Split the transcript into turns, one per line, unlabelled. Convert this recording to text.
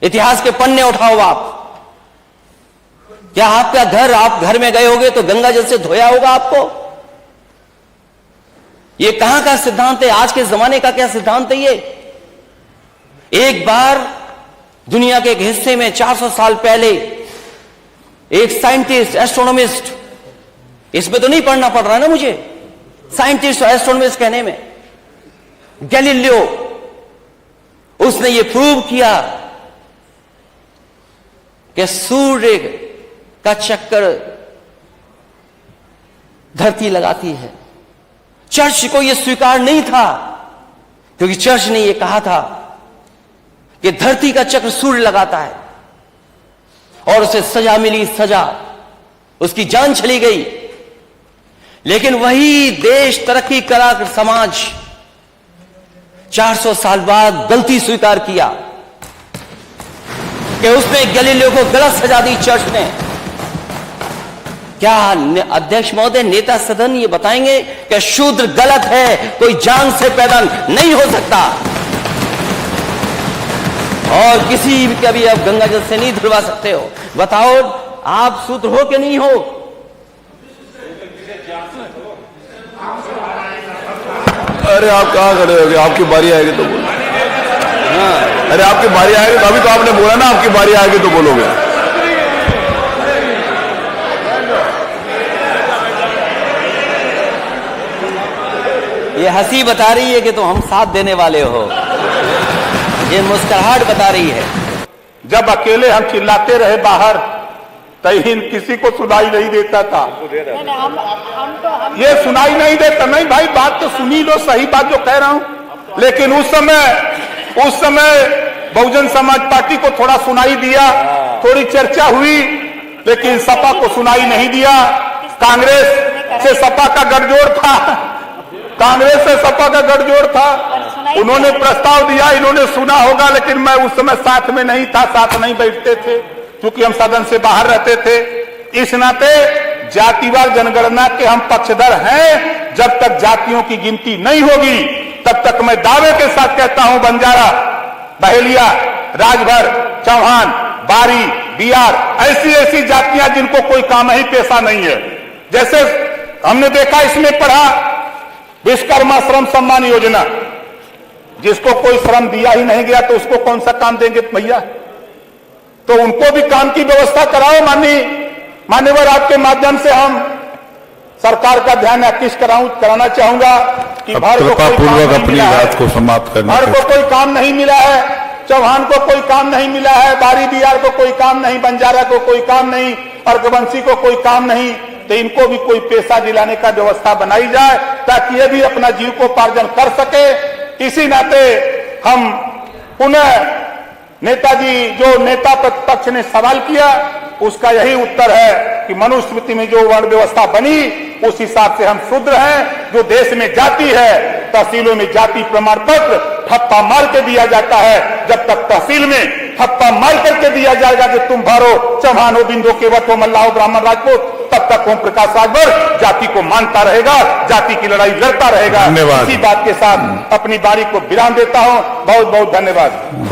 इतिहास के पन्ने उठाओ आप। क्या आपका घर, आप घर में गए होगे तो गंगा जल से धोया होगा आपको? ये कहां का सिद्धांत है? आज के जमाने का क्या सिद्धांत है ये? एक बार दुनिया के एक हिस्से में 400 साल पहले एक साइंटिस्ट, एस्ट्रोनॉमिस्ट, इसमें तो नहीं पढ़ना पड़ रहा ना मुझे, साइंटिस्ट और एस्ट्रोनॉमिस्ट कहने में, गैलीलियो, उसने ये प्रूव किया कि सूर्य का चक्कर धरती लगाती है। चर्च को यह स्वीकार नहीं था, क्योंकि चर्च ने यह कहा था कि धरती का चक्र सूर्य लगाता है, और उसे सजा मिली, सजा, उसकी जान चली गई। लेकिन वही देश, तरक्की करा समाज 400 साल बाद गलती स्वीकार किया कि उसने गैलीलियो को गलत सजा दी चर्च ने। क्या अध्यक्ष महोदय, नेता सदन ये बताएंगे कि शूद्र गलत है, कोई जान से पैदा नहीं हो सकता, और किसी का भी आप गंगा जल से नहीं धुलवा सकते हो? बताओ, आप शूद्र हो कि नहीं हो?
अरे आप कहाँ खड़े हो गए? आपकी बारी आएगी तो बोलो। अरे आपकी बारी आएगी तो, अभी तो आपने बोला ना आपकी बारी आएगी तो बोलोगे।
ये हंसी बता रही है कि तुम हम साथ देने वाले हो, ये मुस्कुराहट बता रही है।
जब अकेले हम चिल्लाते रहे बाहर, तहीन किसी को सुनाई नहीं देता था। ये सुनाई नहीं देता, नहीं भाई बात तो सुनी लो, सही बात जो कह रहा हूं। लेकिन उस समय बहुजन समाज पार्टी को थोड़ा सुनाई दिया, थोड़ी चर्चा हुई, लेकिन सपा को सुनाई नहीं दिया। कांग्रेस से सपा का गठजोड़ था, कांग्रेस से सपा का गठजोड़ था। उन्होंने प्रस्ताव दिया, इन्होंने सुना होगा, लेकिन मैं उस समय साथ में नहीं था, साथ नहीं बैठते थे, क्योंकि हम सदन से बाहर रहते थे। इस नाते जातिवार जनगणना के हम पक्षधर हैं। जब तक जातियों की गिनती नहीं होगी, तब तक मैं दावे के साथ कहता हूं, बंजारा, बहेलिया, राजभर, चौहान, बारी, बिहार, ऐसी ऐसी जातियां जिनको कोई काम ही पेशा नहीं है। जैसे हमने देखा, इसमें पढ़ा विश्वकर्मा श्रम सम्मान योजना, जिसको कोई श्रम दिया ही नहीं गया तो उसको कौन सा काम देंगे भैया? तो उनको भी काम की व्यवस्था कराओ। मान्यवर, आपके माध्यम से हम सरकार का ध्यान आकृष्ट कराना चाहूंगा कि भर को कोई काम नहीं मिला है, भर को कोई काम नहीं मिला है, चौहान को कोई काम नहीं मिला है, बारी बिहार को कोई काम नहीं, बंजारा को कोई काम नहीं, अर्घवंशी को कोई काम नहीं, तो इनको भी कोई पैसा दिलाने का व्यवस्था बनाई जाए, ताकि ये भी अपना जीविकोपार्जन कर सके। इसी नाते हम पुनः नेताजी, जो नेता प्रतिपक्ष ने सवाल किया, उसका यही उत्तर है कि मनुस्मृति में जो वर्ण व्यवस्था बनी, उस हिसाब से हम शूद्र हैं। जो देश में जाति है, तहसीलों में जाति प्रमाण पत्र ठप्पा मार के दिया जाता है। जब तक तहसील में ठप्पा मार करके दिया जाएगा कि तुम भारो, चौहान हो, बिंदु, केवट हो, मल्लाह हो, ब्राह्मण, राजपूत, तब तक ओम प्रकाश राजभर जाति को मानता रहेगा, जाति की लड़ाई लड़ता रहेगा। इसी बात के साथ अपनी बारी को विराम देता हूं। बहुत बहुत धन्यवाद।